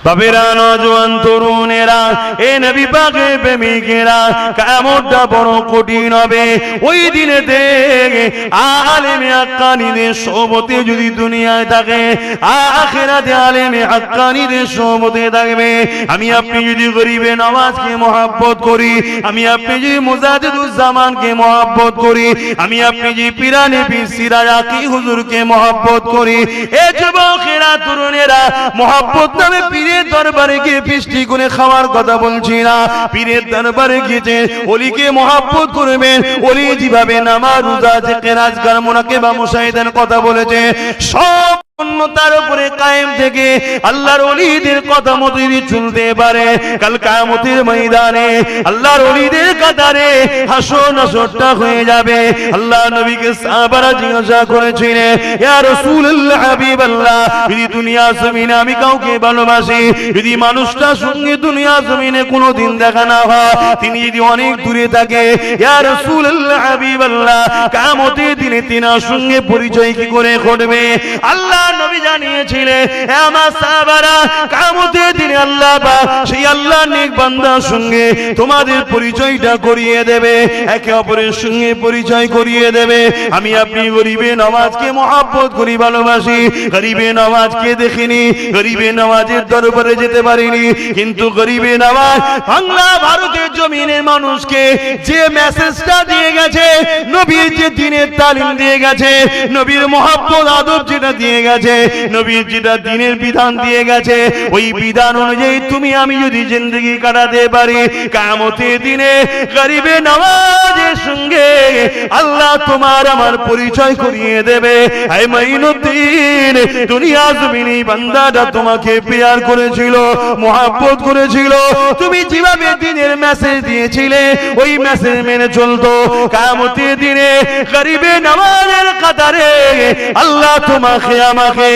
বাবেরা, নওজোয়ান তরুণেরা, এ নবী পাকের প্রেমিকেরা, কিয়ামতটা বড় কঠিন হবে। ওই দিনেতে আলেমে হাক্কানীদের সোহবতে যদি দুনিয়ায় থাকে, আখিরাতে আলেমে হাক্কানীদের সোহবতে থাকবে। আমি আপনি যদি গরিবে নওয়াজকে মহব্বত করি, আমি আপনি যদি মুজাদ্দিদুজ্জামানকে মহব্বত করি, আমি আপনি যদি পিরানে পীর সিরাজ আকি হুজুরকে মহব্বত করি, এ যুবকেরা তরুণেরা, মহব্বত নামে পীরের দরবারে গিয়ে ফিস্টি করে খাওয়ার কথা বলছি না। পীরের দরবারে গিয়েছে ওলিকে মহব্বত করবেন। ওলি যেভাবে নামাজ রোজা জিকির আজকার মুনাকাবা মুশাহিদার কথা বলেছে, সব তার উপরে কায়েম থেকে আল্লাহর ওলিদের কথা মতো যদি চলতে পারে, কাল কিয়ামতের ময়দানে আল্লাহর ওলিদের কাতারে হাসর নাসরটা হয়ে যাবে। আল্লাহ নবীকে সাহাবারা জিজ্ঞাসা করেছিলেন, ইয়া রাসূলুল্লাহ, হাবিবাল্লাহ, যদি দুনিয়া জমিনে আমি কাউকে ভালোবাসি, যদি মানুষটার সঙ্গে দুনিয়া জমিনে কোনোদিন দেখা না হয়, তিনি যদি অনেক দূরে থাকে, ইয়া রাসূলুল্লাহ, হাবিবাল্লাহ, কিয়ামতের দিনে তিনার সঙ্গে পরিচয় কি করে ঘটবে? আল্লাহ নবী জানিয়েছিলেন, হে আমার সাহাবারা, কিয়ামতের দিনে আল্লাহ পাক সেই আল্লাহর নেক বান্দার সঙ্গে তোমাদের পরিচয়টা করিয়ে দেবে, একে অপরের সঙ্গে পরিচয় করিয়ে দেবে। আমি আপনি গরিবে নওয়াজকে মহব্বত করি, ভালোবাসি, গরিবে নওয়াজকে দেখিনি, গরিবে নওয়াজের দরবারে যেতে পারিনি, কিন্তু গরিবে নওয়াজ বাংলা ভারতের জমিনের মানুষকে যে মেসেজটা দিয়ে গেছে, নবীর যে দ্বীনের তালিম দিয়ে গেছে, নবীর মহব্বত আদব যেটা দিয়ে গেছে, নবীর যেটা দ্বীনের বিধান দিয়ে গেছে, ওই বিধান অনুযায়ী তুমি আমি যদি জিন্দেগি কাটাতে পারি, কিয়ামতের দিনে গরিবে নওয়াজের সঙ্গে আল্লাহ তোমার আমার পরিচয় করিয়ে দেবে। হে মাইনুদ্দিন, দুনিয়া জমিনে বান্দাটা তোমাকে প্যার করেছিল, মহব্বত করেছিল, তুমি যেভাবে দ্বীনের মেসেজ দিয়েছিলে ওই মেসেজ মেনে চলতো, কিয়ামতের দিনে গরিবে নওয়াজের কাতারে আল্লাহ তোমাকে আমাকে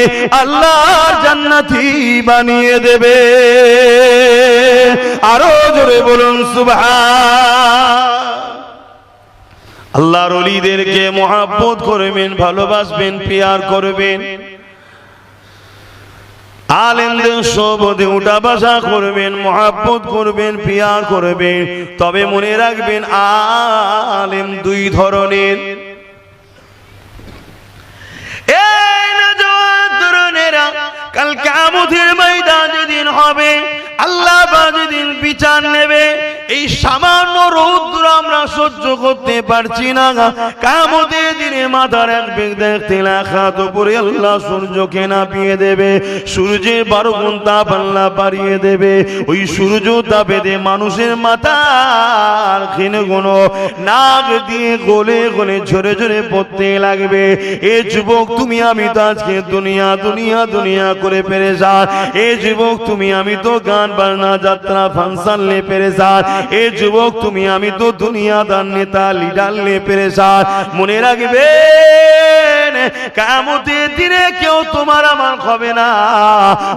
আল্লাহর জান্নাতি বানিয়ে দেবে। আরো জোরে বলুন সুবহান। আল্লাহর ওলিদেরকে মহব্বত করবেন, ভালোবাসবেন, প্যার করবেন, আলেমদের সোহবতে উঠা বসা করবেন, মহব্বত করবেন, প্যার করবেন। তবে মনে রাখবেন, আলেম দুই ধরনের। কাল কিয়ামতের ময়দান যেদিন হবে, আল্লাহ যেদিন বিচার নেবে, এই সামান্য রৌদ্র আমরা সহ্য করতে পারছি না। কিয়ামতের দিনে মাথার এক বেগ দেখতে লাখাত উপরে আল্লাহ সূর্যকে নাপিয়ে দেবে, সূর্যের 12 গুণ তাপ আল্লাহ বাড়িয়ে দেবে। ওই সূর্য তাপে দিয়ে মানুষের মাথার ক্ষীণ গুণ নাক দিয়ে গলে গলে ঝরে ঝরে পড়তে লাগবে। এ যুবক, তুমি আমি তো আজকে দুনিয়া দুনিয়া দুনিয়া করে পেরেশান। এ যুবক, তুমি আমি তো গান বাজনা যাত্রা ফাংশন লে পেরেশান। এ যুবক, তুমি আমি তো দুনিয়াদার নেতা লিডার লে পেরেশান। মনে রাখবেন, কিয়ামতের দিনে কেউ তোমার আমার হবে না।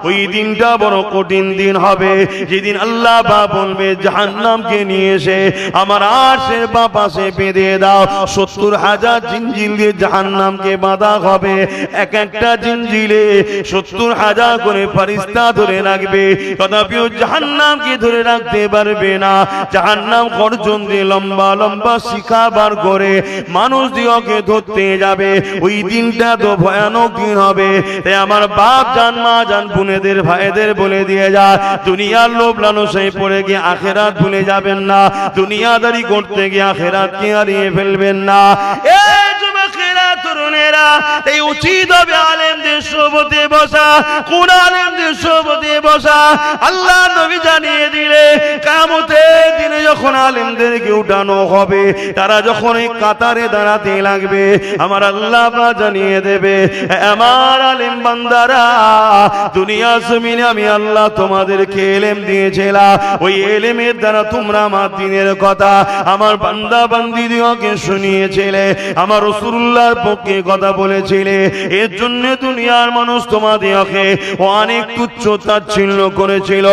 ওই দিনটা বড় কঠিন দিন হবে, যেদিন আল্লাহ বলবে জাহান্নামকে নিয়ে এসে আমার আরশের বাঁ পাশে বেঁধে দাও। 70,000 জিঞ্জির দিয়ে জাহান্নামকে বাঁধা হবে। এক একটা জিঞ্জিরে 70,000 করে ফেরেশতা ধরে রাখবে, তথাপিও জাহান্নামকে ধরে রাখতে পারবে না। জাহান্নাম গর্জন দিয়ে লম্বা লম্বা শিখা বার করে মানুষ দিওকে ধরতে যাবে। ওই দিনটা তো ভয়ানক দিন হবে। তাই আমার বাপ জান, মা জান, বোনেদের, ভাইদের বলে দিয়ে যা, দুনিয়ার লোভ লালসায় পড়ে গিয়ে আখিরাত ভুলে যাবেন না। দুনিয়াদারি করতে গিয়ে আখিরাতকে হারিয়ে ফেলবেন না। এই যুবকেরা, তরুণেরা, এই উচিত হবে আলেমদের সোহবতে বসা। কোন আলেমদের সোহবতে বসা? আল্লাহ নবী জানিয়ে দিলে, কিয়ামতের দিনে যখন আলেমদেরকে উঠানো হবে, তারা যখন এই কাতারে দাঁড়াতে লাগবে, আমার আল্লাহ জানিয়ে দেবে, আমার আলেম বান্দারা, দুনিয়া জমিনে আমি আল্লাহ তোমাদেরকে ইলম দিয়েছিলাম, ওই ইলমের দ্বারা তোমরা আমার দ্বীনের কথা আমার বান্দা বান্দীদেরকে শুনিয়েছিলে, আমার রাসূলুল্লাহর পক্ষে কথা বলেছিলে। এর জন্য দুনিয়ার মানুষ তোমাদেরকে অনেক তুচ্ছ তাচ্ছিল্য করেছিল,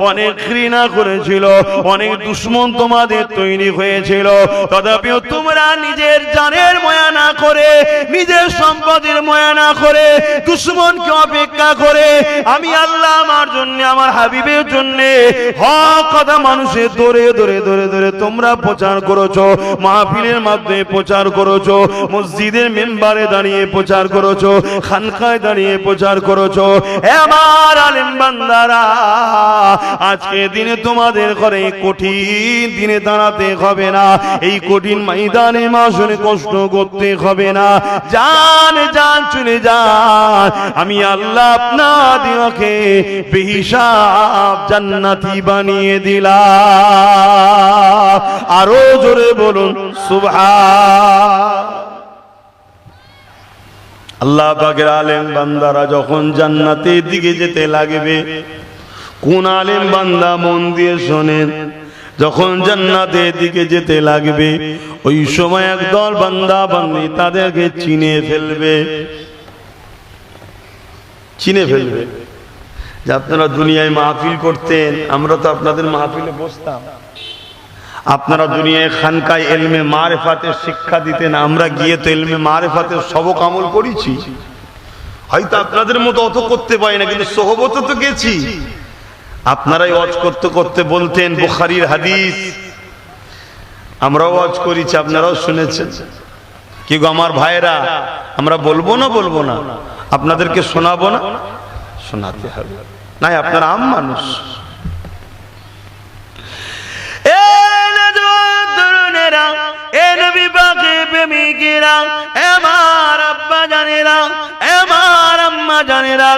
অনেক ঘৃণা করেছিল, অনেক দুশমন তোমাদের তৈরি হয়েছিল, তথাপিও তোমরা নিজের জানের মায়া না করে, নিজের সম্পদের মায়া না করে, দুশমনকে অপেক্ষা করে আমি আল্লাহ আমার জন্য, আমার হাবিবের জন্য হক কথা মানুষের ধরে ধরে ধরে ধরে তোমরা প্রচার করেছো, মাহফিলের মাধ্যমে প্রচার করেছো, মসজিদের মেম্বারে দাঁড়িয়ে প্রচার করেছো, খানকায় দাঁড়িয়ে প্রচার করেছো। আমার আলেম বান্দারা, আজকে দিনে তোমাদের ঘরে কঠিন দিনে দাঁড়াতে হবে না, এই কঠিন ময়দানে মাসনে কষ্ট করতে হবে না। জান জান চলে যান, আমি আল্লাহ আপনাদেরকে বেহিসাব জান্নাতি বানিয়ে দিলাম। আরো জোরে বলুন সুবহান। আল্লাহ পাকের আলেম বান্দারা যখন জান্নাতের দিকে যেতে লাগবে, কোন আলেম বান্দা মন দিয়ে শোনেন, যখন জান্নাতের দিকে যেতে লাগবে ওই সময় একদল বান্দা বান্দি তাদেরকে চিনে ফেলবে। চিনে ফেলবে যে আপনারা দুনিয়ায় মাহফিল করতেন, আমরা তো আপনাদের মাহফিলে বসতাম, আপনারা দুনিয়ায় খানকায় ইলমে মারিফাতের শিক্ষা দিতেন, আমরা গিয়ে তো ইলমে মারিফাতের সবক আমল করেছি, হয়তো আপনাদের মতো অত করতে পারি না, কিন্তু সোহবতে তো গেছি। আপনারাই ওয়াজ করতে করতে বলতেন বুখারীর হাদিস, আমরাও ওয়াজ করেছি, আপনারাও শুনেছেন। কি গো আমার ভাইরা, আমরা বলবো না বলবো না, আপনাদেরকে শোনাবো না, শোনাতে হবে, নাই আপনারা আম মানুষ। আমার আব্বা জানেরা, আমার আম্মা জানেরা,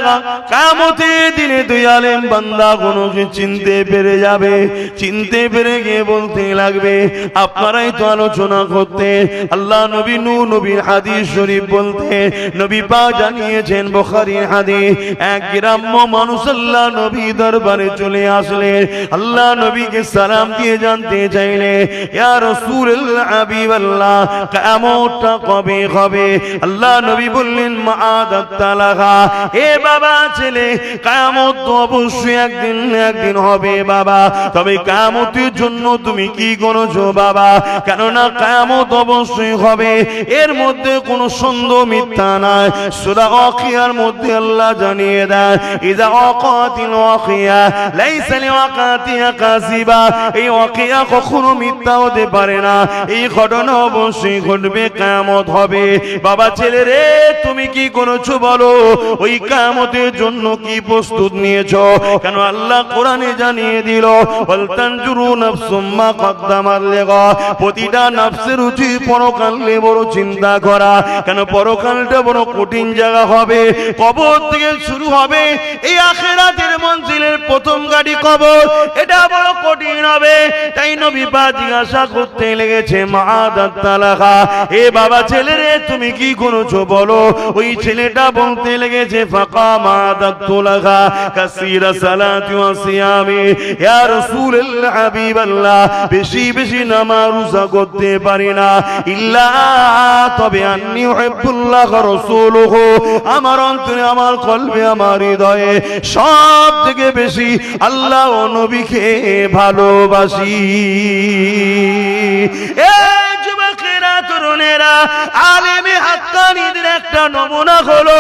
কিয়ামতের দিনে দুই আলেম বান্দা কোনকে চিনতে পেরে যাবে, চিনতে পেরে গিয়ে বলতে লাগবে, আপনারাই তো আলোচনা করতে আল্লাহ নবী নূহ নবীর হাদিস শরীফ বলতে, নবী পাক জানিয়েছেন বুখারীর হাদিস, এক গ্রাম্য মানুষ আল্লাহ নবী দরবারে চলে আসলেন, আল্লাহ নবীকে সালাম দিয়ে জানতে চাইলে, ইয়া রাসূলুল্লাহ হাবিবাল্লাহ, কিয়ামতটা কবে হবে? আল্লাহ নবী বললেন মাআদাত তালাহা, এ বাবা ছেলে, কিয়ামত তো অবশ্যই একদিন একদিন হবে বাবা, তবে কিয়ামতের জন্য তুমি কি করেছো বাবা? কেননা কিয়ামত অবশ্যই হবে, এর মধ্যে কোনো সন্দেহ মিথ্যা নাই। সূরা ওয়াকিয়ার মধ্যে আল্লাহ জানিয়ে দেন, ইযা ওয়াকাতিল ওয়াকিয়া লাইসা লিওয়াকাতিহা কাযিবা, এই ওয়াকিয়া কখনো মিথ্যা হতে পারে না, এই ঘটনা অবশ্যই ঘটবে, কিয়ামত হবে। বাবা ছেলে রে, তুমি কি করেছো বলো? ওই কিয়ামতের জন্য কি প্রস্তুত নিয়েছো? কেন আল্লাহ কোরআনে জানিয়ে দিল, ওয়াল তানজুরু নাফসুম মা কদ্দামাত লিগা, প্রতিটা নফসের উচিত পরকালে বড় চিন্তা করা, কেন পরকালটা বড় কঠিন জায়গা হবে, কবর থেকে শুরু হবে, এই আখিরাতের মঞ্জিলের প্রথম গাড়ি কবর, এটা বড় কঠিন হবে। তাই নবী পাক জিজ্ঞাসা করতে লেগেছে মাআদাত তালাহা, এ বাবা ছেলে রে, তুমি কি করেছো বলো? ওই ছেলেটা বলতে লেগেছে ফাকামাদাত তালাহা কাসীরা সালাতি ওয়া সিয়ামি, ইয়া রাসূলুল্লাহ হাবিবাল্লাহ, বেশি বেশি নামাজ রোজা করতে পারি না, ইল্লা তবে আন্নী উহিব্বুল্লাহ ওয়া রাসূলুহু, আমার অন্তরে, আমার কলবে, আমার হৃদয়ে সব থেকে বেশি আল্লাহ ও নবীকে ভালোবাসি। এই যুবকেরা, তরুণেরা, আলেমে হাক্কানীদের একটা নমুনা হলো,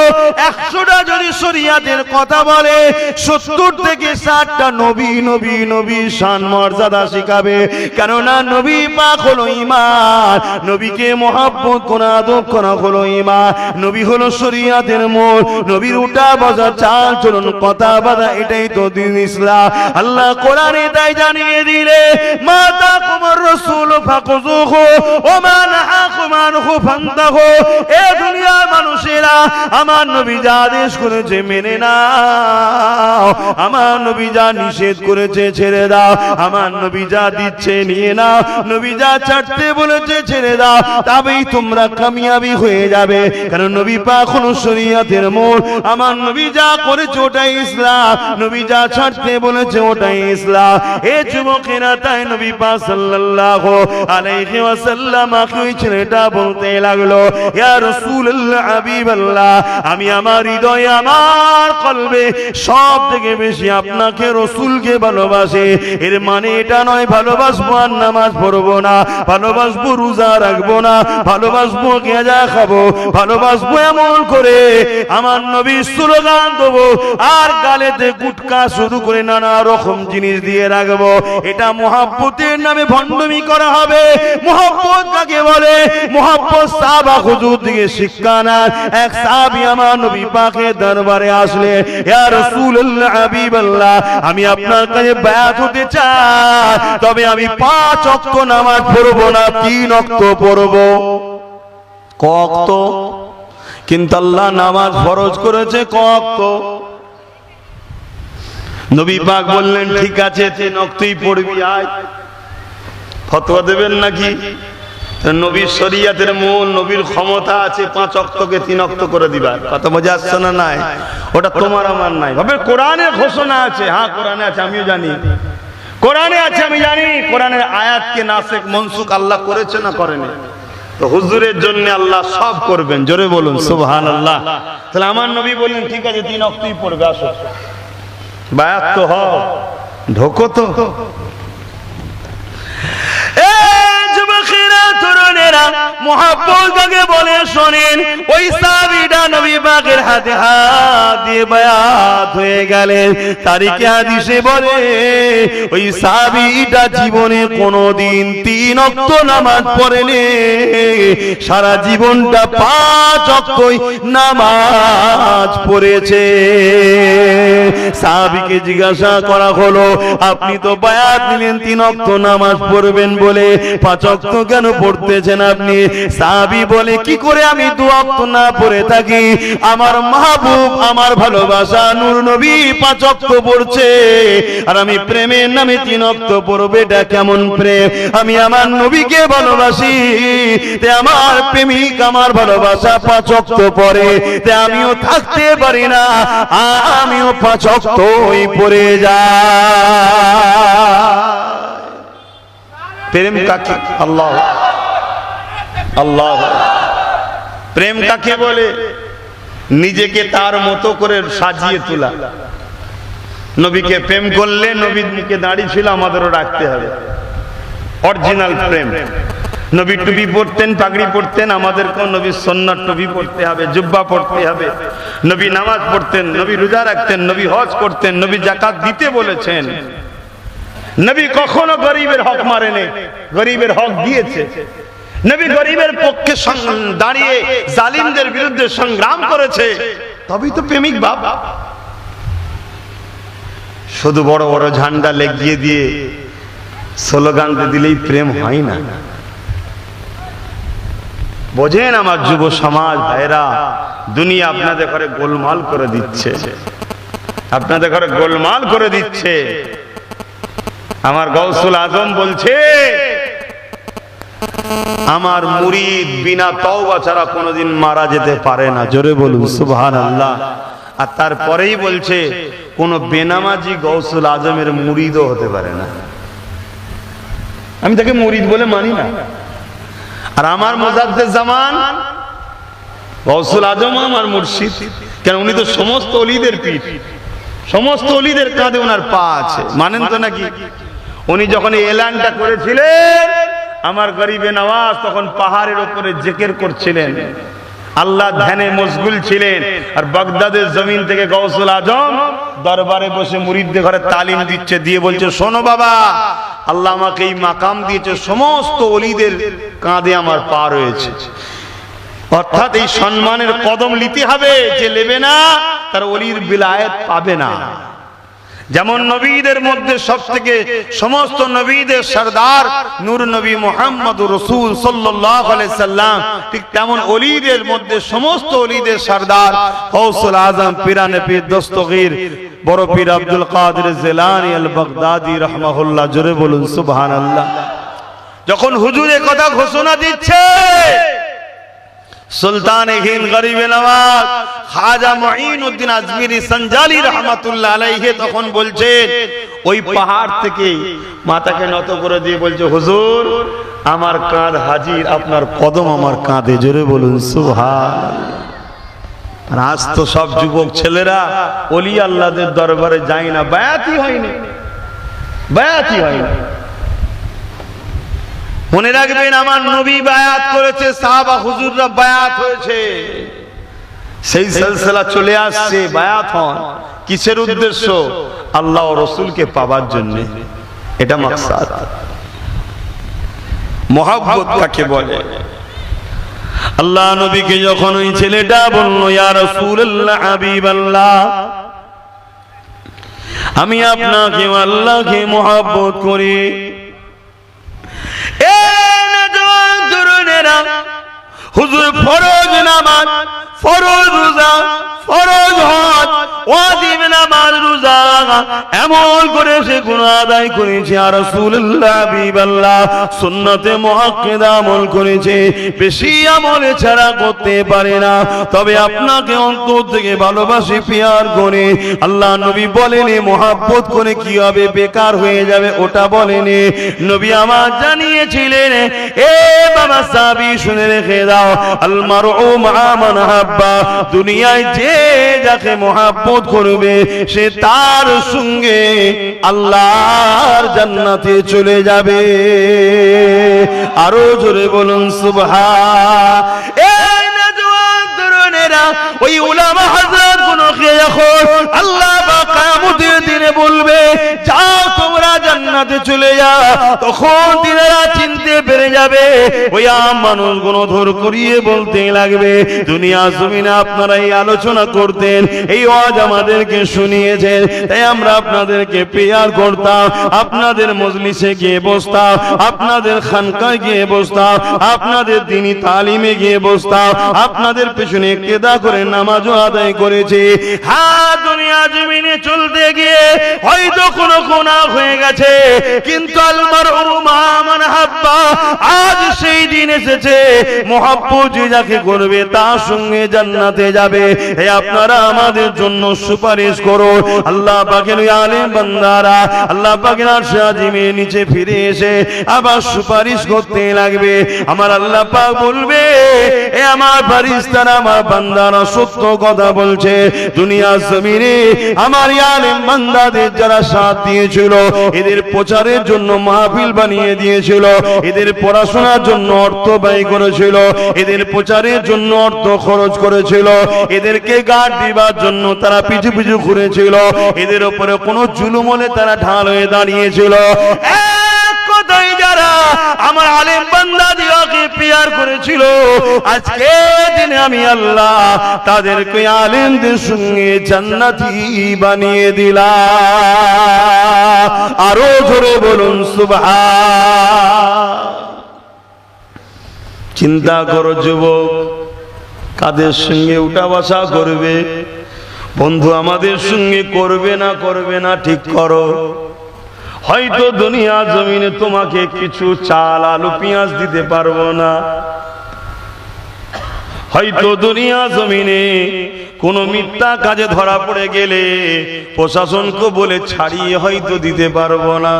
100টা যদি শরীয়তের কথা বলে 70 থেকে 60টা নবী নবী নবীর শান মর্যাদা শিখাবে। কেননা নবী পাক হলো ঈমান, নবীকে মহব্বত করা, আদব করা হলো ঈমান, নবী হলো শরীয়তের মূল, নবীর উঠা বসা, চাল চলন, কথা বাধা, এটাই তো দ্বীন ইসলাম। আল্লাহ কোরআনে তাই জানিয়ে দিলে, মা তাকুমুর রাসূল ফাকুযুহু ওয়া মা নাহাকুম আনহু ফান্তাহু, এ দুনিয়ার মানুষেরা, আমার নবী যা আদেশ করেছে মেনে নাও, আমার নবী যা নিষেধ করেছে ছেড়ে দাও, আমার নবী যা দিচ্ছে নিয়ে নাও, নবী যা ছাড়তে বলেছে ছেড়ে দাও, তবেই তোমরা কামিয়াবি হয়ে যাবে। কারণ নবী পাক হলো শরীয়তের মূল, আমার নবী যা করেছে ওটাই ইসলাম, নবী যা ছাড়তে বলেছে ওটাই ইসলাম। এ যুবকেরা, তাই নবী পাক সাল্লাল্লাহু আলাইহি ওয়াসাল্লাম ওই ছেলেটা ছেলেটা বলতে লাগলো, ইয়া রাসূলুল্লাহ হাবিবাল্লাহ, আমি আমার হৃদয়ে আমার কলবে সব থেকে বেশি আপনাকে রাসূলকে ভালোবাসি। এর মানে এটা নয় ভালোবাসবো আর নামাজ পড়বো না, ভালোবাসবো রোজা রাখবো না, ভালোবাসবো গেঁজা খাবো, ভালোবাসবো এমন করে আমার নবীর স্লোগান দেবো আর গালেতে গুটকা শুরু করে নানা রকম জিনিস দিয়ে রাখবো। এটা মুহাব্বতের নামে ভণ্ডামি করা হবে। মুহাব্বত কাকে বলে? মুহাব্বত সাহাবা হুজুর থেকে শিক্ষা নেন। এক সাহাবী আমার নবী পাকের দরবারে আসলে, ইয়া রাসূলুল্লাহ হাবিবাল্লাহ, আমি আপনার কাছে বায়াত হতে চাই, তবে আমি 5 ওয়াক্ত নামাজ পড়বো না, 3 ওয়াক্ত পড়বো। ক ওয়াক্ত? কিন্তু আল্লাহ নামাজ ফরজ করেছে ক ওয়াক্ত? নবী পাক বললেন, ঠিক আছে 3 ওয়াক্তই পড়বি, আয়। ফতোয়া দেবেন নাকি? নবীর শরীয়তের মূল, নবীর ক্ষমতা আছে 5 ওয়াক্তকে 3 ওয়াক্ত করে দিবার। কথা বোঝা আসছে না? নাই, ওটা তোমার আমার নাই। ভাবে কোরআনে ঘোষণা আছে, হ্যাঁ কোরআনে আছে, আমিও জানি কোরআনে আছে, আমি জানি কোরআনের আয়াতকে নাসিখ মনসুখ আল্লাহ করেছে না করেনি? তো হুজুরের জন্য আল্লাহ সব করবেন, জোরে বলুন সুবহানাল্লাহ। তাহলে আমার নবী বললেন, ঠিক আছে 3 ওয়াক্তই পড়বে, আসো বায়াত তো হও, ঢোকো তো। মুহাব্বত কাকে বলে শোনেন। ওই সাহাবীটা নবী পাকের হাতে হাত দিয়ে বায়াত হয়ে গেলেন। তারিখে হাদিসে বলে, ওই সাহাবীটা জীবনে কোনোদিন 3 ওয়াক্ত নামাজ পড়েনি, সারা জীবনটা 5 ওয়াক্তই নামাজ পড়েছে। সাহাবীকে জিজ্ঞাসা করা হলো, আপনি তো বায়াত নিলেন 3 ওয়াক্ত নামাজ পড়বেন বলে, 5 ওয়াক্ত কেন পড়তেছেন আপনি? সাহাবী বলে, কি করে আমি 2 ওয়াক্ত না পড়ে থাকি? আমার মাহবুব, আমার ভালোবাসা নূর নবী 5 ওয়াক্ত পড়ছে, আর আমি প্রেমের নামে 3 ওয়াক্ত পড়ব। এটা কেমন প্রেম? আমি আমার নবীকে ভালোবাসি, তে আমার প্রেমিক আমার ভালোবাসা 5 ওয়াক্ত পড়ে, তে আমিও থাকতে পারি না, আমিও 5 ওয়াক্তই পড়ে যাই। প্রেম কাকে? আল্লাহ আল্লাহ। প্রেম কাকে বলে? নিজেকে তার মতো করে সাজিয়ে তোলা। নবীকে প্রেম করলে নবীর মুখে দাড়ি ছিল, আমাদেরও রাখতে হবে, অরিজিনাল প্রেম। নবী টুপি পরতেন, পাগড়ি পরতেন, আমাদেরকেও নবীর সুন্নাত টুপি পরতে হবে, জুব্বা পরতে হবে। নবী নামাজ পড়তেন, নবী রোজা রাখতেন, নবী হজ করতেন, নবী যাকাত দিতে বলেছেন। নবী কখনো গরিবের হক মারেনি, গরিবের হক দিয়েছে। নবী গরিবের পক্ষে দাঁড়িয়ে জালিমদের বিরুদ্ধে সংগ্রাম করেছে, তবেই তো প্রেমিক বাবা। শুধু বড় বড় ঝান্ডা লেগিয়ে দিয়ে স্লোগান দিলেই প্রেম হয় না। বোঝেন আমার যুব সমাজ ভাইরা, দুনিয়া আপনাদের ঘরে গোলমাল করে দিচ্ছে, আপনাদের ঘরে গোলমাল করে দিচ্ছে। আমার গাউসুল আজম বলছে, আমার মুরিদ বিনা তওবা ছাড়া কোনোদিন মারা যেতে পারে না। জোরে বলুন সুবহানাল্লাহ। আর তারপরেই বলছে, কোন বেনামাজি গাউসুল আজমের মুরিদও হতে পারে না। আমি তাকে মুরিদ বলে মানি না। আর আমার মুজাদ্দেদ জামান গাউসুল আজম আমার মুর্শিদ, কেন উনি তো সমস্ত ওলিদের পীর, সমস্ত ওলিদের কাঁধে ওনার পা আছে, মানেন তো নাকি? উনি যখন এই এলানটা করেছিলেন, আমার গরিবে নওয়াজ তখন পাহাড়ের উপরে জিকির করছিলেন, আল্লাহ ধ্যানে মশগুল ছিলেন। আর বাগদাদের জমিন থেকে গাউসুল আজম দরবারে বসে মুরিদদের ঘরে তালিম দিচ্ছে, দিয়ে বলছে, শোনো বাবা, আল্লাহ আমাকে এই মাকাম দিয়েছে, সমস্ত ওলিদের কাঁধে আমার পা রয়েছে। অর্থাৎ এই সম্মানের কদম নিতে হবে, যে নেবে না তার ওলির বিলায়েত পাবে না। যেমন নবীদের মধ্যে সবথেকে সমস্ত নবীদের সরদার নূর নবী মুহাম্মদুর রাসূল সাল্লাল্লাহু আলাইহি সাল্লাম, ঠিক তেমন ওলিদের মধ্যে সমস্ত ওলিদের সরদার গাউসুল আজম পীরানে পীর দস্তগীর বড় পীর আব্দুল কাদের জিলানী আল বাগদাদি রাহমাহুল্লাহ। জোরে বলুন সুবহানাল্লাহ। যখন হুজুর এই কথা ঘোষণা দিচ্ছে, সুলতানে হিন্দ গরিবে নওয়াজ খাজা মুঈনুদ্দিন আজমিরি সঞ্জালি রহমাতুল্লাহ আলাইহি তখন বলছেন, ওই পাহাড় থেকে মাথাকে নত করে দিয়ে বলছে, হুজুর আমার কাঁধ হাজির, আপনার কদম আমার কাঁধে, জোরে বলুন সুবহানাল্লাহ। আর আজ তো সব যুবক ছেলেরা ওলি আল্লাহদের দরবারে যায় না, বায়াতই হয়নি, বায়াতই হয়নি। মনে রাখবেন, আমার নবী বায়াত করেছে, সাহাবা হুজুররা বায়াত হয়েছে, সেই সিলসিলা চলে আসছে। বায়াত হন কিসের উদ্দেশ্য? আল্লাহ ও রাসূলকে পাওয়ার জন্য। এটা মাকসাদ। মহব্বত কাকে বলে? আল্লাহ নবীকে যখন ওই ছেলেটা বলল, ইয়া রাসূলুল্লাহ, হাবিবাল্লাহ, আমি আপনাকে আল্লাহকে মহব্বত করি। হুজুর ফরজ নামাজ, ফরজ রোজা, ফরজ হজ, ওয়াজিব নামাজ, রোজা এমন করে সে গুনাহ আদায় করেছে। আর রাসূলুল্লাহ হাবিবাল্লাহ সুন্নাতে মুআক্কাদা আমল করেছে, বেশি আমল ছাড়া করতে পারে না। তবে আপনাকে অন্তর থেকে ভালোবাসি, পিয়ার করে। আল্লাহ নবী বলেনি মুহাব্বত করে কি হবে, বেকার হয়ে যাবে, ওটা বলেনি। নবী আমার জানিয়েছিলেন, এ বাবা সাহাবী শুনে রেখে দাও, আল মারউ মা মান হাব্বা, দুনিয়ায় যে যাকে মুহাব্বত করবে সে তার সঙ্গে আল্লাহর জান্নাতে চলে যাবে। আরো জোরে বলুন সুবহান। এই নওজওয়ান তরুণেরা, ওই উলামা হযরত গুলো খেয়ে এখন আল্লাহ পাক কিয়ামতের দিনে বলবে, যাও তোমরা জান্নাতে চলে যাও। তখন তিনারা চিনতে পেরে যাবে। ওই আম মানুষগুলো ধর করিয়ে বলতে লাগবে, দুনিয়া জমিনে আপনারা এই আলোচনা করতেন, এই ওয়াজ আমাদেরকে শুনিয়েছেন, তাই আমরা আপনাদেরকে পেয়ার করতাম, আপনাদের মজলিসে গিয়ে বসতাম, আপনাদের খানকায় গিয়ে বসতাম, আপনাদের দ্বীনি তালিমে গিয়ে বসতাম, আপনাদের পেছনে ইক্তেদা করে নামাজও আদায় করেছি। হ্যাঁ, দুনিয়া জমিনে চলতে গিয়ে হয়তো কোনো গুনাহ হয়ে গেছে, কিন্তু আল মারউ মা মান হাব্বা, আজ সেই দিন এসেছে, মুহাব্বত যাকে করবে তার সঙ্গে জান্নাতে যাবে। হে আপনারা আমাদের জন্য সুপারিশ করুন। আল্লাহ পাকের আলেম বান্দারা আল্লাহ পাকের আরশ আজিমের নিচে ফিরে এসে আবার সুপারিশ করতে লাগবে। আমার আল্লাহ পাক বলবে, এ আমার ফেরেশতারা, আমার বান্দারা সত্য কথা বলছে। দুনিয়া জমিনে আমার আলেম বান্দাদের যারা সাথ দিয়েছিল, এদের প্রচারের জন্য মাহফিল বানিয়ে দিয়েছিল, এদের পড়াশোনার জন্য অর্থ ব্যয় করেছিল, এদের প্রচারের জন্য অর্থ খরচ করেছিল, এদেরকে গার্ড দিবার জন্য তারা পিছু পিছু ঘুরেছিল, এদের উপরে কোনো জুলুম হলে তারা ঢাল হয়ে দাঁড়িয়েছিল। এক কথায় যারা আমার আলেম বান্দাদিওকে পিয়ার করেছিল, আজকে দিনে আমি আল্লাহ তাদেরকে আলেমদের সঙ্গে জান্নাতি বানিয়ে দিলাম। আরো জোরে বলুন সুবহান। চিন্তা করো যুবক, কাদের সঙ্গে উঠা বসা করবে? বন্ধু আমাদের সঙ্গে করবে না করবে না ঠিক করো। হয়তো দুনিয়া জমিনে তোমাকে কিছু চাল আলু পেঁয়াজ দিতে পারবো না, হয়তো দুনিয়া জমিনে কোন মিথ্যা কাজে ধরা পড়ে গেলে প্রশাসনকে বলে ছাড়িয়ে হয়তো দিতে পারবো না,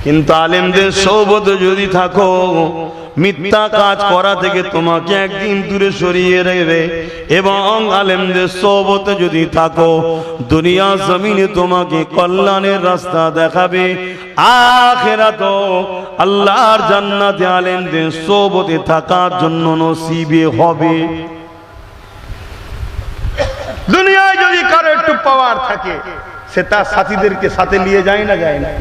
কিন্তু আলেমদের সোহবতে যদি থাকো, মিথ্যা কাজ করা থেকে তোমাকে একদিন দূরে সরিয়ে রাখবে। এবং আলেমদের সোহবতে যদি থাকো, দুনিয়া জমিনে তোমাকে কল্যাণের রাস্তা দেখাবে, আখিরাতে আল্লাহর জান্নাতে আলেমদের সোহবতে থাকার জন্য নসিবে হবে। দুনিয়ায় যদি কারো একটু পাওয়ার থাকে, সে তার সাথীদেরকে সাথে নিয়ে যায় না, যায় না?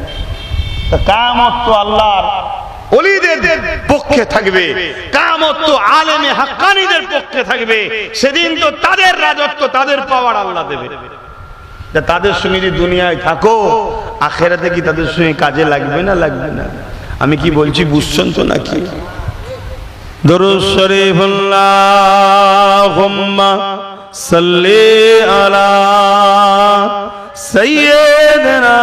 কিয়ামত তো আল্লাহর ওলিদের পক্ষে থাকবে, কিয়ামত তো আলেমে হাক্কানীদের পক্ষে থাকবে। সেদিন তো তাদের রাজত্ব, তাদের পাওয়ার আল্লাহ দেবে। তাদের সঙ্গে যদি দুনিয়ায় থাকো, আখিরাতে কি তাদের সঙ্গে কাজে লাগবে না লাগবে না? আমি কি বলছি বুঝছেন তো নাকি? দরুদ শরীফ, আল্লাহুম্মা সাল্লি আলা সাইয়্যিদিনা।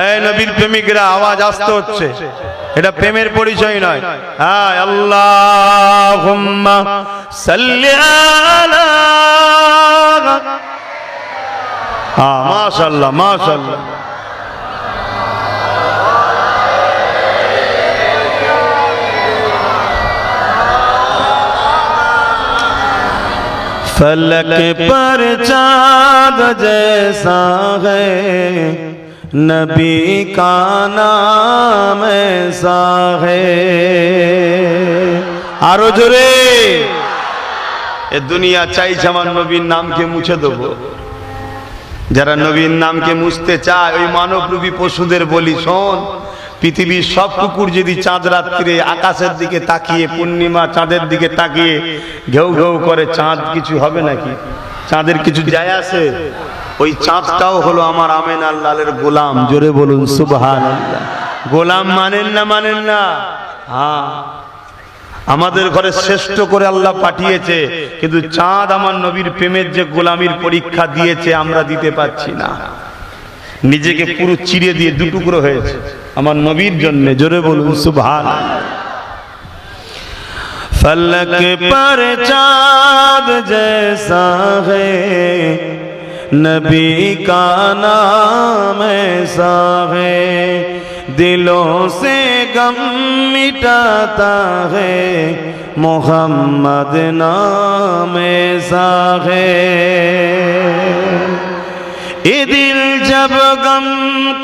এই নবীর প্রেমিকরা, আওয়াজ আসতে হচ্ছে, এটা প্রেমের পরিচয় নয়। হ্যাঁ, আল্লাহুম্মা সাল্লি আলা। মাশাআল্লাহ মাশাআল্লাহ। फलक पर चाँद जैसा है नबी का नाम ऐसा है। आरो जोरे ए दुनिया চাইছে আমার নবীর নামকে মুছে দেব। যারা নবীর নামকে মুছতে চায় ওই মানবরূপী পশুদের বলি, শোন, পৃথিবীর সব কুকুর যদি চাঁদ রাত্রিরে আকাশের দিকে তাকিয়ে, পূর্ণিমা চাঁদের দিকে তাকিয়ে ঘেউ ঘেউ করে, চাঁদ কিছু হবে নাকি? চাঁদের কিছু যায় আসে? ওই চাঁদটাও হলো আমার আমেনার লালের গোলাম। জোরে বলুন সুবহানাল্লাহ। গোলাম মানেন না? মানেন না? হ্যাঁ, আমাদের ঘরে শ্রেষ্ঠ করে আল্লাহ পাঠিয়েছে, কিন্তু চাঁদ আমার নবীর প্রেমের যে গোলামির পরীক্ষা দিয়েছে আমরা দিতে পারছি না। নিজেকে পুরো চিড়ে দিয়ে দুটুকরো হয়েছে আমার নবীর জন্য। জোরে বলুন সুবহানাল্লাহ। फलक पर चाँद जैसा है नबी का नाम ऐसा है दिलों से गम मिटाता है मोहम्मद नाम ऐसा है। ये दिल जब गम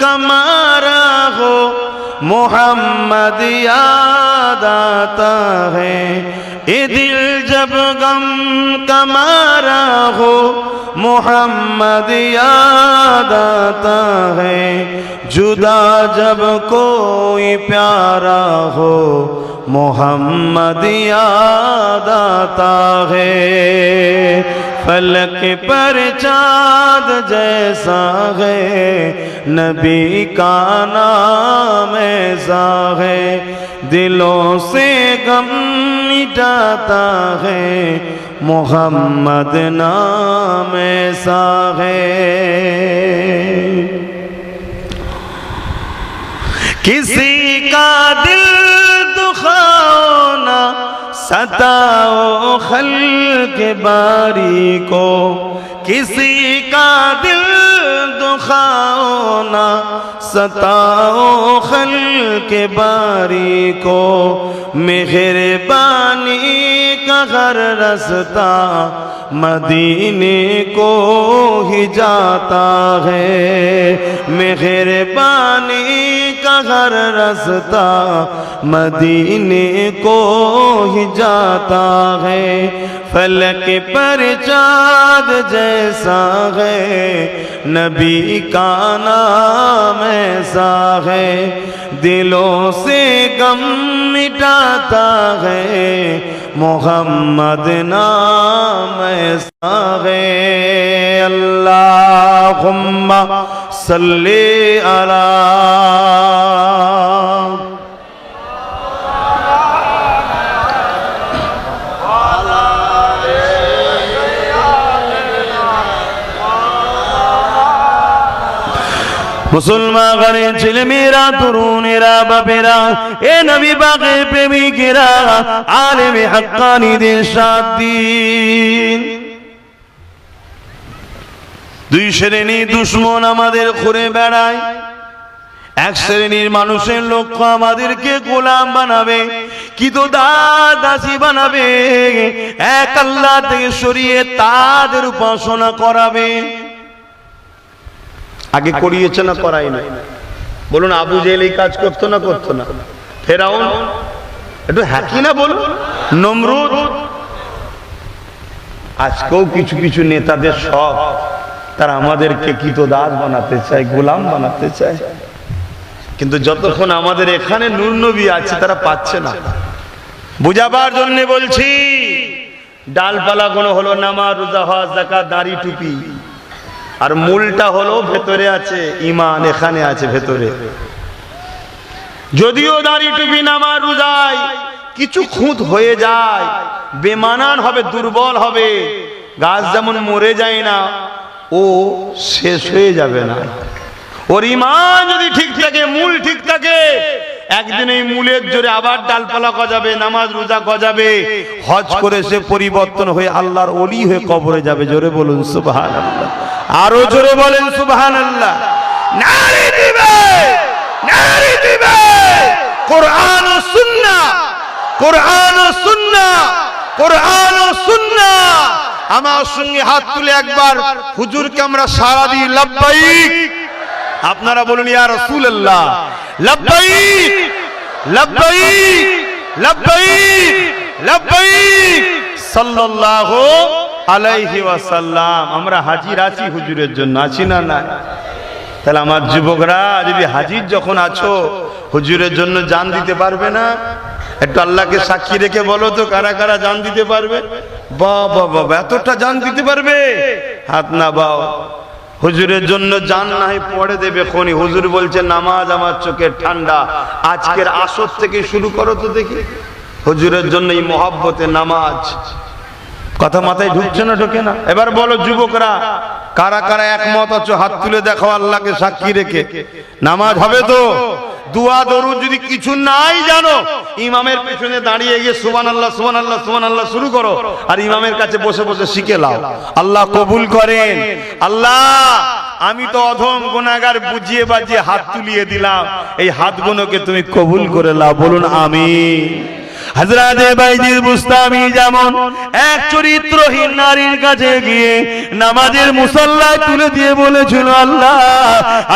का मारा हो मोहम्मद याद आता है। ये दिल जब गम का मारा हो मोहम्मद याद आता है। जुदा जब कोई प्यारा हो मोहम्मद याद आता है। फलक पर चाँद जैसा है नबी का नाम ऐसा है दिलों से गम मिटाता है मोहम्मद नाम ऐसा है। किसी का दिल दुखाओ ना सताओ खल्क बारी को। किसी का दिल दुखाओ ना सताओ खल्क बारी को। मेहरबानी का हर रास्ता मदीने को ही जाता है। मेहरबानी का हर रास्ता मदीने को ही जाता है। फलक पर चाँद जैसा है नबी का नाम ऐसा है दिलों से गम मिटाता है मोहम्मद नाम ऐसा है। अल्लाहुम्मा सल्ली अला मुसलमान घरे ছেলে মেয়েরা, তরুণেরা, বাপেরা, এ নবী পাকের প্রেমিকেরা, আলেমে হাক্কানীদের সাথ দিন। দুই শ্রেণীর দুশমন আমাদের ঘুরে বেড়ায়। এক শ্রেণীর মানুষের লক্ষ্য আমাদেরকে গোলাম বানাবে, দাসী বানাবে, এক আল্লাহ থেকে সরিয়ে তাদের উপাসনা করাবে। আগে করিয়েছে না করাই না? বলুন, আবু জেহেল এই কাজ করতো না করতো না? ফেরাউন একটু হ্যাকি না বলুন? নমরুদ। আজকেও কিছু কিছু নেতাদের শখ, তারা আমাদেরকে দাস বানাতে চায়, গোলাম বানাতে চায়। কিন্তু যতক্ষণ আমাদের এখানে নূর নবী আছে তারা পাচ্ছে না। বুঝাবার জন্য বলছি, ডালপালা কোনো হলো নামাজ, রোজা, হজ, যাকাত, দাড়ি, টুপি, আর মূলটা হলো ভেতরে আছে ঈমান, এখানে আছে ভেতরে। যদিও দাড়ি, টুপি, নামাজ, রোজায় কিছু খুঁত হয়ে যায়, বেমানান হবে, দুর্বল হবে, গাছ যেমন মরে যায় না, ও শেষ হয়ে যাবে না। ওর ঈমান যদি ঠিক থাকে, মূল ঠিক থাকে, একদিন এই মূলের জোরে আবার ডালপালা গজাবে, নামাজ রোজা গজাবে, হজ করে সে পরিবর্তন হয়ে আল্লাহর ওলি হয়ে কবরে যাবে। জোরে বলুন সুবহানাল্লাহ। আরো জোরে বলেন সুবহানাল্লাহ। নারে দিবে, নারে দিবে কোরআন ও সুন্নাহ, কোরআন ও সুন্নাহ, কোরআন ও সুন্নাহ। আমার সঙ্গে হাত তুলে একবার হুজুরকে আমরা সারা দিই লাব্বাইক। আপনারা বলুন ইয়া রাসূলুল্লাহ লাব্বাইক লাব্বাইক লাব্বাইক লাব্বাইক সাল্লাল্লাহু আলাইহি ওয়াসাল্লাম। আমরা হাজির আছি হুজুরের জন্য, আছি না না? তাহলে আমার যুবকরা যদি হাজির যখন আছো হুজুরের জন্য জান দিতে পারবে না? একটু আল্লাহকে সাক্ষী রেখে বলো তো কারা কারা জান দিতে পারবে? বাবা বাবা, এতটা জান দিতে পারবে? হাত না বাও। হুজুরের জন্য জান নাই পড়ে দেবে খনি। হুজুর বলছে নামাজ আমার চোখের ঠান্ডা, আজকের আসর থেকে শুরু করো তো দেখি হুজুরের জন্য এই মহব্বতে নামাজ। কথা মাথায় ঢুকছে না? ঢোকে না? এবার বলো যুবকরা কারা কারা একমত আছো? হাত তুলে দেখো আল্লাহকে সাক্ষী রেখে। নামাজ হবে তো? দুয়া দরুদ যদি কিছু নাই জানো, ইমামের পেছনে দাঁড়িয়ে গিয়ে সুবহানাল্লাহ সুবহানাল্লাহ সুবহানাল্লাহ শুরু করো, আর ইমামের কাছে বসে বসে শিখে নাও। আল্লাহ কবুল করেন। আল্লাহ আমি তো অধম গুনাহগার, বুঝিয়ে বাজিয়ে হাত তুলিয়ে দিলাম, এই হাতগুলোকে তুমি কবুল করে নাও। বলুন আমিন। হযরতে বাইজিদ বুস্তামি যেমন এক চরিত্রহীন নারীর কাছে গিয়ে নামাজের মুসাল্লায় তুলে দিয়ে বলেছিল, আল্লাহ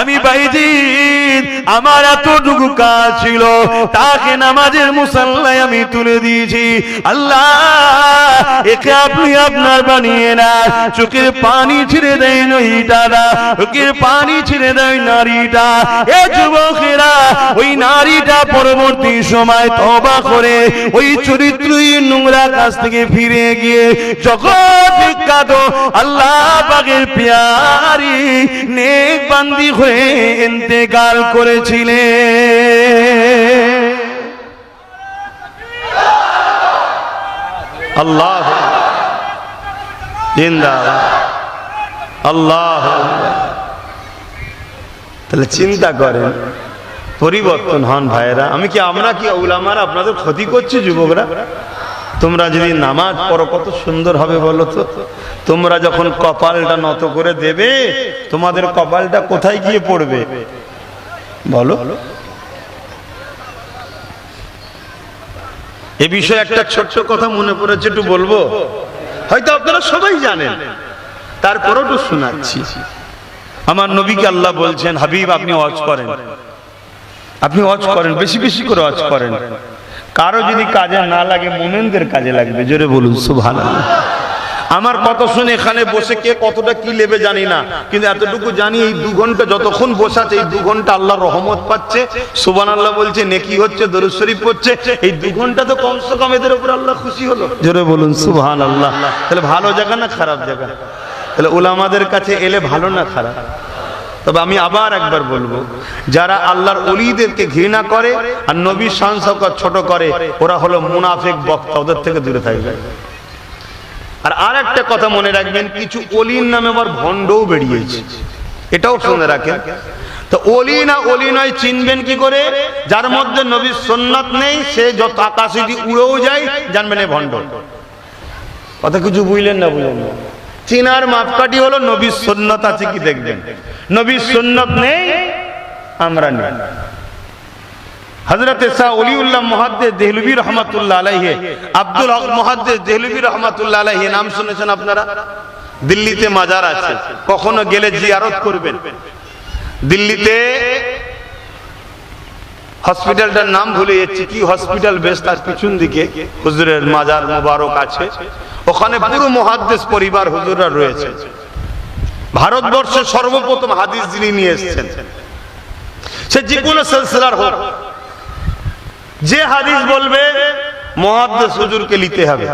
আমি বাইজিদ আমার এতটুকু কাজ ছিল, তাকে নামাজের মুসাল্লায় আমি তুলে দিয়েছি। আল্লাহ একে আপনি আপনার বানিয়ে না। চোখের পানি ছিঁড়ে দেয় নারীটা, চোখের পানি ছিঁড়ে দেয় নারীটা। এ যুবকেরা, ওই নারীটা পরবর্তী সময় তওবা করে ওই চরিত্রহীন নোংরা কাজ থেকে ফিরে গিয়ে জগৎ বিখ্যাত আল্লাহ পাকের প্যারি নেক বান্দি হয়ে ইন্তেকাল করেছিলেন। আল্লাহ জিন্দাবাদ, আল্লাহ। তাহলে চিন্তা করেন, পরিবর্তন হন ভাইয়েরা। আমরা কি উলামারা আপনাদের ক্ষতি করছি? যুবকরা তোমরা যদি নামাজ পড়ো কত সুন্দর হবে বলো তো। তোমরা যখন কপালটা নত করে দেবে, তোমাদের কপালটা কোথায় গিয়ে পড়বে বলো? এ বিষয়ে একটা ছোট্ট কথা মনে পড়েছে, একটু বলবো। হয়তো আপনারা সবাই জানেন, তারপরও একটু শোনাচ্ছি। আমার নবীকে আল্লাহ বলছেন, হাবিব আপনি ওয়াজ করেন, আপনি ওয়াজ করেন, বেশি বেশি করে ওয়াজ করেন। কারো যদি কাজে না লাগে মুমিনদের কাজে লাগবে। জোরে বলুন সুবহানাল্লাহ। আমার কথা শুনে এখানে বসে কে কতটা কি নেবে জানি না, কিন্তু এতটুকু জানি এই 2 ঘন্টা যতক্ষণ বসে আছে, এই 2 ঘন্টা আল্লাহর রহমত পাচ্ছে, সুবহানাল্লাহ বলছে, নেকি হচ্ছে, দরুদ শরীফ পড়ছে। এই 2 ঘন্টা তো কমসে কম এদের উপর আল্লাহ খুশি হলো। জোরে বলুন সুবহানাল্লাহ। তাহলে ভালো জায়গা না খারাপ জায়গা? তাহলে উলামাদের কাছে এলে ভালো না খারাপ? তবে আমি আবার একবার বলবো, যারা আল্লাহর ওলিদেরকে ঘৃণা করে আর নবীর শান শওকত ছোট করে, ওরা হলো মুনাফিক বক্তা, ওদের থেকে দূরে থাকবে। আর একটা কথা মনে রাখবেন, কিছু ওলির নামে আবার ভণ্ডও বেরিয়েছে, এটাও শুনে রাখেন। তো ওলি না ওলি নয় চিনবেন কি করে? যার মধ্যে নবীর সুন্নাত নেই, সে যত আকাশে যদি উড়েও যায় জানবেন এ ভণ্ড। কথা কিছু বুঝলেন না? বুঝলেন না? চিনার মাপকাঠি হলো নবীর সুন্নাত আছে কি দেখবেন। নবীর সুন্নাত নেই, আমরা নেই। হযরত শাহ ওলিউল্লাহ মুহাদ্দিস দেহলভী রাহমাতুল্লাহ আলাইহি, আব্দুল হক মুহাদ্দিস দেহলভী রাহমাতুল্লাহ আলাইহি নাম শুনেছেন আপনারা? দিল্লিতে মাজার আছে, কখনো গেলে জিয়ারত করবেন। দিল্লিতে হসপিটালটার নাম ভুলে যাচ্ছি, কি হসপিটাল বেশ, তার পিছন দিকে হুজুরের মাজার মুবারক আছে। ওখানে পুরো মুহাদ্দিস পরিবার হুজুররা রয়েছে। ভারতবর্ষের সর্বপ্রথম হাদিস যিনি নিয়ে এসেছেন, সে যে কোনো সিলসিলার হোক, যে হাদিস বলবে মুহাদ্দিস হুজুরকে নিতে হবে।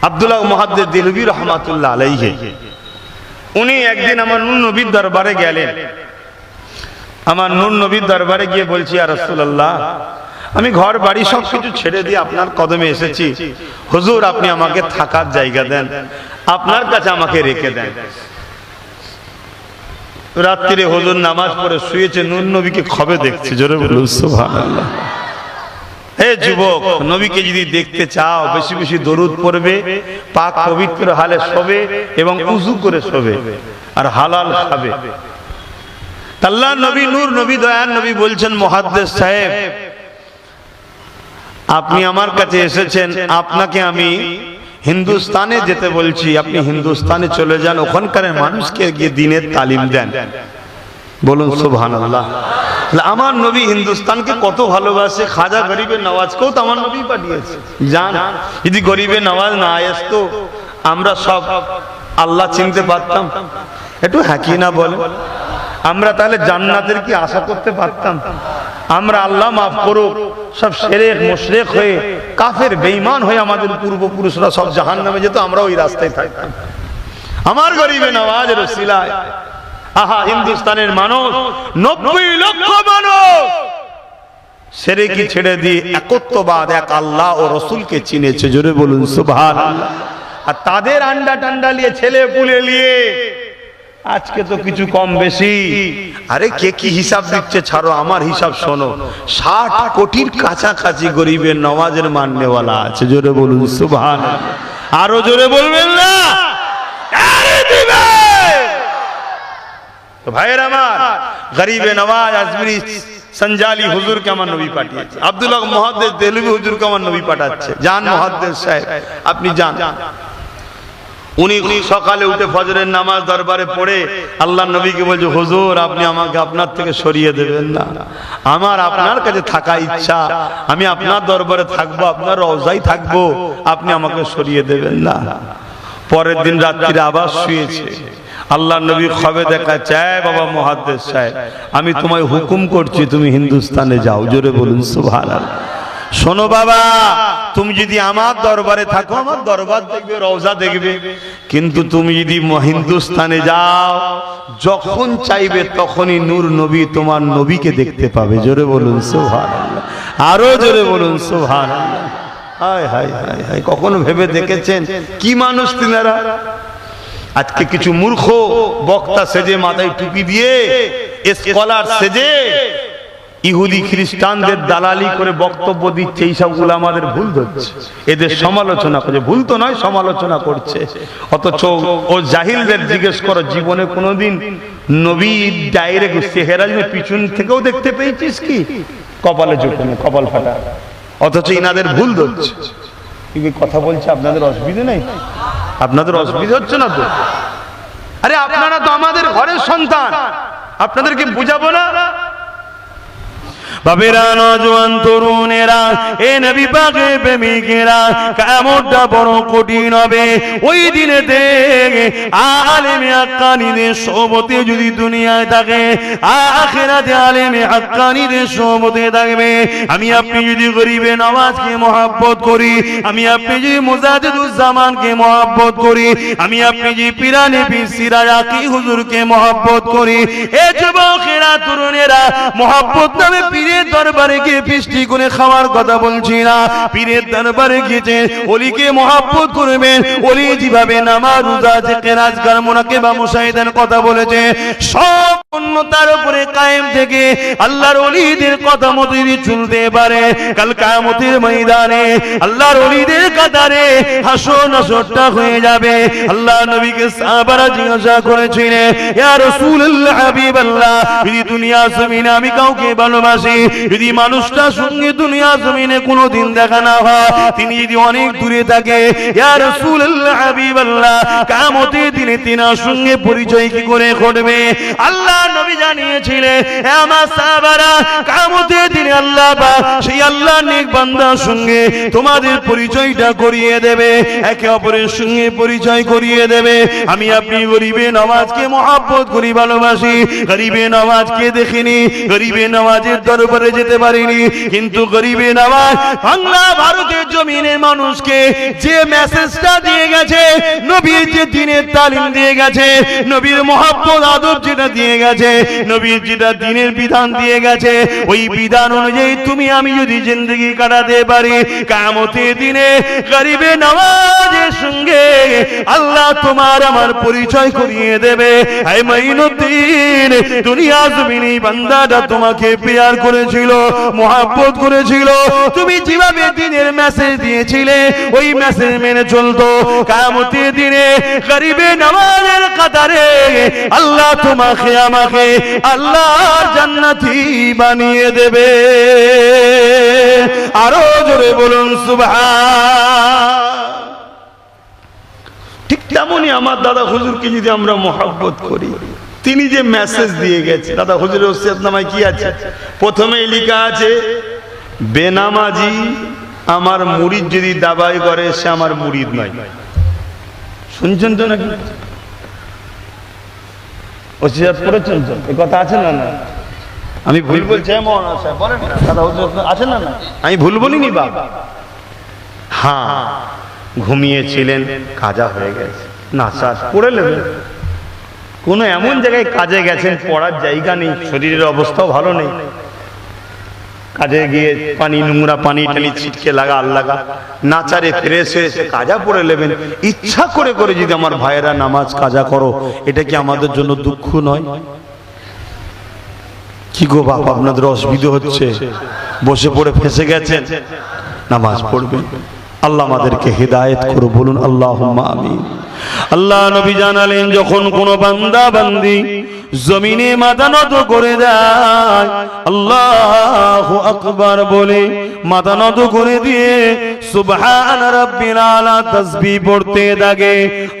আব্দুল্লাহ মুহাদ্দিস দেহলভী রাহমাতুল্লাহ আলাইহি, উনি একদিন আমার নূর নবীর দরবারে গেলেন। আমার নূর নবীর দরবারে গিয়ে বলছি, ইয়া রাসূলুল্লাহ আমি ঘর বাড়ি সবকিছু ছেড়ে দিয়ে আপনার কদমে এসেছি, হুজুর আপনি আমাকে থাকার জায়গা দেন, আপনার কাছে আমাকে রেখে দেন। রাত্রিরে হুজুর নামাজ পড়ে শুয়েছে, নূর নবীকে খবে দেখছে। জোরে বলুন সুবহানাল্লাহ। হে যুবক, নবীকে যদি দেখতে চাও বেশি বেশি দরুদ পড়বে, পাক পবিত্র হালে শোবে এবং উযু করে শোবে, আর হালাল খাবে। আল্লাহ নবী নূর নবী দয়ার নবী বলছেন, মুহাদ্দিস সাহেব আপনি আমার কাছে এসেছেন, আপনাকে আমি হিন্দুস্তানে যেতে বলছি, আপনি হিন্দুস্তানে চলে যান, ওখানকার মানুষকে গিয়ে দ্বীনের তালিম দেন। বলুন সুবহানাল্লাহ। আমার নবী হিন্দুস্তানকে কত ভালোবাসে। খাজা গরিবে নওয়াজকেও তো আমার নবী পাঠিয়েছে। জান, যদি গরিবে নওয়াজ না আসতো আমরা সব আল্লাহ চিনতে পারতাম? একটু হ্যাঁ কি না বলে? আমরা তাহলে জান্নাতের কি আশা করতে পারতাম? আমরা আল্লাহ মাফ করুক সব শিরক মুশরিক হয়ে কাফের বেঈমান হয়ে আমাদের পূর্বপুরুষরা সব জাহান্নামে যেত, আমরা ওই রাস্তায় থাকতাম। আমার গরিবে নওয়াজের ওসিলায় আহা হিন্দুস্তানের মানুষ 90 লক্ষ মানুষ শিরকি ছেড়ে দিয়ে একত্ববাদ, এক আল্লাহ ও রাসূলকে চিনেছে। জোরে বলুন সুবহানাল্লাহ। আর তাদের আন্ডা টান্ডা নিয়ে, ছেলে পুলে নিয়ে আজকে তো কিছু কম বেশি, আরে কে কি হিসাব দিচ্ছে ছাড়ো, আমার হিসাব শোনো, 60 কোটির কাছাকাছি গরিবের নওয়াজের মাননেওয়ালা আছে। জোরে বলুন সুবহানাল্লাহ। আরো জোরে বলবেন না? আরে দিবে তো ভাইয়ের আমার, গরিবে নওয়াজ আজমিরি সঞ্জালি হুজুরকে আমার নবী পাঠিয়েছে। আব্দুল্লাহ মুহাদ্দিস দেহলভী হুজুরকে আমার নবী পাঠাচ্ছে। জান মুহাদ্দিস সাহেব, আপনি যান। উনি সকালে উঠে ফজরের নামাজ দরবারে পড়ে আল্লাহর নবীকে বলছে, হুজুর আপনি আমাকে আপনার থেকে সরিয়ে দেবেন না, আমার আপনার কাছে থাকা ইচ্ছা, আমি আপনার দরবারে থাকবো, আপনার রওজায় থাকবো, আপনি আমাকে সরিয়ে দেবেন না। পরের দিন রাত্রিরে আবার শুয়েছে। আল্লাহ নবী খবে দেখা চায়, বাবা মুহাদ্দিস সাহেব আমি তোমায় হুকুম করছি তুমি হিন্দুস্তানে যাও। জোরে বলুন সুবহানাল্লাহ। শোনো বাবা, তুমি যদি আমার দরবারে থাকো, আমার দরবার দেখবে, রওজা দেখবে, কিন্তু তুমি যদি হিন্দুস্তানে যাও, যখন চাইবে তখনই নূর নবী তোমার নবীকে দেখতে পাবে। জোরে বলুন সুবহানাল্লাহ। আরো জোরে বলুন সুবহানাল্লাহ। হায় হায় হায় হায়, কখনো ভেবে দেখেছেন কি মানুষ তিনারা? আজকে কিছু মূর্খ বক্তা সেজে, মাথায় টুপি দিয়ে, স্কলার সেজে ইহুদি খ্রিস্টানদের দালালি করে বক্তব্য দিচ্ছে, এই সবগুলো আমাদের ভুল ধরছে, এদের সমালোচনা করছে। ভুল তো নয়, সমালোচনা করছে। অথচ ও জাহিলদের জিজ্ঞেস করো, জীবনে কোনোদিন নবী ডাইরেক্ট চেহারা পিছন থেকেও দেখতে পেয়েছিস কি? কপালে চোখে কপাল ফাটা। অথচ ইনাদের ভুল ধরছে। কথা বলছে, আপনাদের অসুবিধা নেই? আপনাদের অসুবিধা হচ্ছে না তো? আরে আপনারা তো আমাদের ঘরের সন্তান, আপনাদেরকে বুঝাবো না? বাবেরা, নওজোয়ান তরুণেরা, এ নবী পাকের প্রেমিকেরা, কিয়ামতটা বড় কঠিন হবে। ওই দিনেতে আলেমে হাক্কানীদের সোহবতে যদি দুনিয়ায় থাকে, আখিরাতে আলেমে হাক্কানীদের সোহবতে থাকবে। আমি আপনি যদি গরিবে নওয়াজকে মহব্বত করি, আমি আপনি যদি মুজাদ্দিদুজ্জামানকে মহব্বত করি, আমি আপনি যদি পিরানে পীর সিরাজ আকি হুজুরকে মহব্বত করি, এ যুবকেরা তরুণেরা, মহব্বত নামে পীরের দরবারে গিয়ে ফিস্টি করে খাওয়ার কথা বলছি না। পীরের দরবারে গিয়েছেন, ওলিকে মহব্বত করবেন। ওলি যেভাবে নামাজ, রোজা, জিকির, আজকার, মুনাকাবা, মুশাহিদার কথা বলেছে, সব উন্নতার উপরে কায়েম থেকে আল্লাহর ওলিদের কথা মতো যদি চলতে পারে, কাল কিয়ামতের ময়দানে আল্লাহর ওলিদের কাতারে হাসর নাসরটা হয়ে যাবে। আল্লাহ নবীকে সাহাবারা জিজ্ঞাসা করেছিলেন, ইয়া রাসূলুল্লাহ, হাবিবাল্লাহ, যদি দুনিয়া জমিনে আমি কাউকে ভালোবাসি, যদি মানুষটার সঙ্গে দুনিয়া জমিনে কোনোদিন দেখা না হয়, তিনি যদি অনেক দূরে থাকে, ইয়া রাসূলুল্লাহ, হাবিবাল্লাহ, কিয়ামতের দিনে তিনার সঙ্গে পরিচয় কি করে ঘটবে? আল্লাহ নবী জানিয়েছিলেন, হে আমার সাহাবারা, কিয়ামতের দিনে আল্লাহ পাক সেই আল্লাহর নেক বান্দার সঙ্গে তোমাদের পরিচয়টা করিয়ে দেবে, একে অপরের সঙ্গে পরিচয় করিয়ে দেবে। আমি আপনি গরিবে নওয়াজকে মহব্বত করি, ভালোবাসি, গরিবে নওয়াজকে দেখিনি, গরিবে নওয়াজের দরবারে যেতে পারিনি, কিন্তু গরিবে নওয়াজ বাংলা ভারতের জমিনের মানুষকে যে মেসেজটা দিয়ে গেছে, নবীর যে দ্বীনের তালিম দিয়ে গেছে, নবীর মহব্বত আদব যেটা দিয়ে গেছে, নবীর যেটা দ্বীনের বিধান দিয়ে গেছে, ওই বিধান অনুযায়ী তুমি আমি যদি জিন্দেগি কাটাতে পারি, কিয়ামতের দিনে গরিবে নওয়াজের সঙ্গে আল্লাহ তোমার আমার পরিচয় করিয়ে দেবে। হে মাইনুদ্দিন, দুনিয়া জমিনে বান্দাটা তোমাকে প্যার করেছিল, মহব্বত করেছিল, তুমি যেভাবে দ্বীনের মেসেজ দিয়েছিলে ওই মেসেজ মেনে চলতো, কিয়ামতের দিনে গরিবে নওয়াজের কাতারে আল্লাহ তোমাকে আমাকে আল্লাহর জান্নাতি বানিয়ে দেবে। আরো জোরে বলুন সুবহান। তেমনি আমার দাদা হুজুরকে যদি আমরা মহব্বত করি, তিনি যে মেসেজ দিয়ে গেছে, দাদা হুজুরের ওসিয়তনামায় কি আছে? প্রথমেই লেখা আছে, বেনামাজি আমার মুরিদ যদি দাবাই করে সে আমার মুরিদ নয়। শুনছেন তো নাকি? ওসিয়ত করেছেন তো? এই কথা আছে না? না আমি ভুল বলছি? বলেন না দাদা হুজুর আছে না? না আমি ভুল বলিনি বাবা। হ্যাঁ, ঘুমিয়েছিলেন, কাজা হয়ে গেছে, নাচার পড়ে নেবেন। কোনো এমন জায়গায় কাজে গেছেন পড়ার জায়গা নেই, শরীরের অবস্থাও ভালো নেই, কাজে গিয়ে পানি, নোংরা পানি টানি ছিটকে লাগা আল্লাগা, নাচারে ফ্রেশ হয়েছে কাজা পড়ে নেবেন। ইচ্ছা করে করে যদি আমার ভাইয়েরা নামাজ কাজা করো, এটা কি আমাদের জন্য দুঃখ নয়? কি গো বাপ, আপনাদের অসুবিধা হচ্ছে? বসে পড়ে ফেসে গেছেন, নামাজ পড়বেন। আল্লাহ আমাদেরকে হেদায়েত করো, বলুন আল্লাহুম্মা আমিন। আল্লাহ নবী জানালেন, যখন কোন বান্দা বান্দি জমিনে মাথা নত করে দেয়, আল্লাহু আকবার বলে মাথা নত করে দিয়ে সুবহান রাব্বিল আলা তাসবিহ পড়তে থাকে,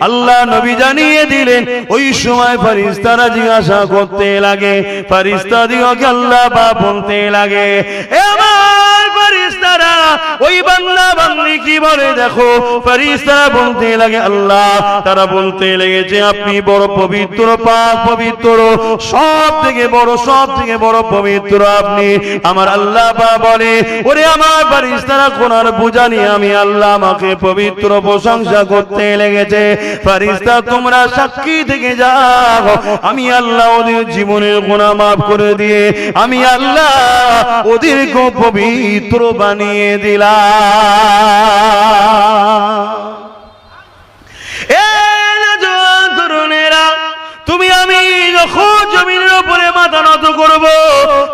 আল্লাহ নবী জানিয়ে দিলেন ওই সময় ফেরেশতারা জিজ্ঞাসা করতে লাগে, ফেরেশতাদিগকে আল্লাহ পাক বলতে লাগে, এ আমার ফেরেশতারা ওই বান্দা বান্দি কি বলে দেখো। ফেরেশতারা বলতে লাগে, আল্লাহ তারা বলতে লেগেছে আপনি বড় পবিত্র, পাক পবিত্র, সব থেকে বড় পবিত্র আপনি। আমার আল্লাহ পাক বলে, ওরে আমার ফেরেশতারা কোরআন বুঝানি আমি আল্লাহ আমাকে পবিত্র প্রশংসা করতে লেগেছে। ফেরেশতা তোমরা সাক্ষী থেকে যাও, আমি আল্লাহ ওদের জীবনের গুনাহ মাফ করে দিয়ে আমি আল্লাহ ওদেরকে পবিত্র বানিয়ে দিলাম। তরুণেরা, তুমি আমি যখন জমিনের উপরে মাথা নত করব,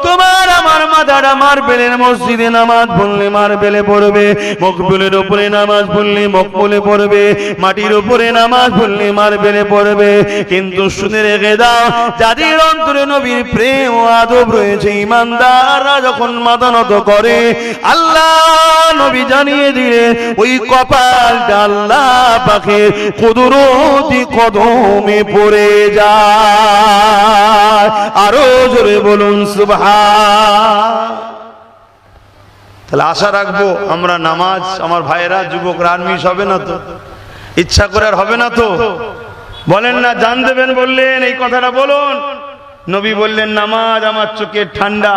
তোমার আমার মাথাটা মার্বেলের মসজিদে নামাজ পড়লে মার্বেলে পড়বে, মকবুলের উপরে নামাজ পড়লে মকবুলে পড়বে, মাটির উপরে নামাজ পড়লে মার্বেলে পড়বে। কিন্তু শুনে রেখে দাও, যাদের অন্তরে নবীর প্রেম ও আদব রয়েছে, ইমানদাররা যখন মাথা নত করে, আল্লাহ নবী জানিয়ে দিলেন ওই কপালটা আল্লাহ পাকের কুদরতি কদমে পড়ে যায়। আরো জোরে বলুন সুবহান। তাহলে আশা রাখবো আমরা নামাজ, আমার ভাইয়েরা যুবকরা আনমিস হবে না তো? ইচ্ছা করে আর হবে না তো? বলেন না, জান দেবেন বললেন, এই কথাটা বলুন। নবী বললেন নামাজ আমার চোখের ঠান্ডা,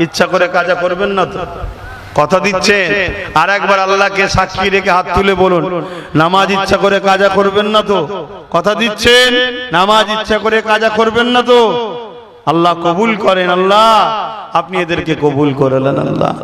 ইচ্ছা করে কাজা করবেন না তো? কথা দিচ্ছেন? আর একবার আল্লাহকে সাক্ষী রেখে হাত তুলে বলুন, নামাজ ইচ্ছা করে কাজা করবেন না তো? কথা দিচ্ছেন? নামাজ ইচ্ছা করে কাজা করবেন না তো? আল্লাহ কবুল করেন, আল্লাহ আপনি এদেরকে কবুল করেন আল্লাহ।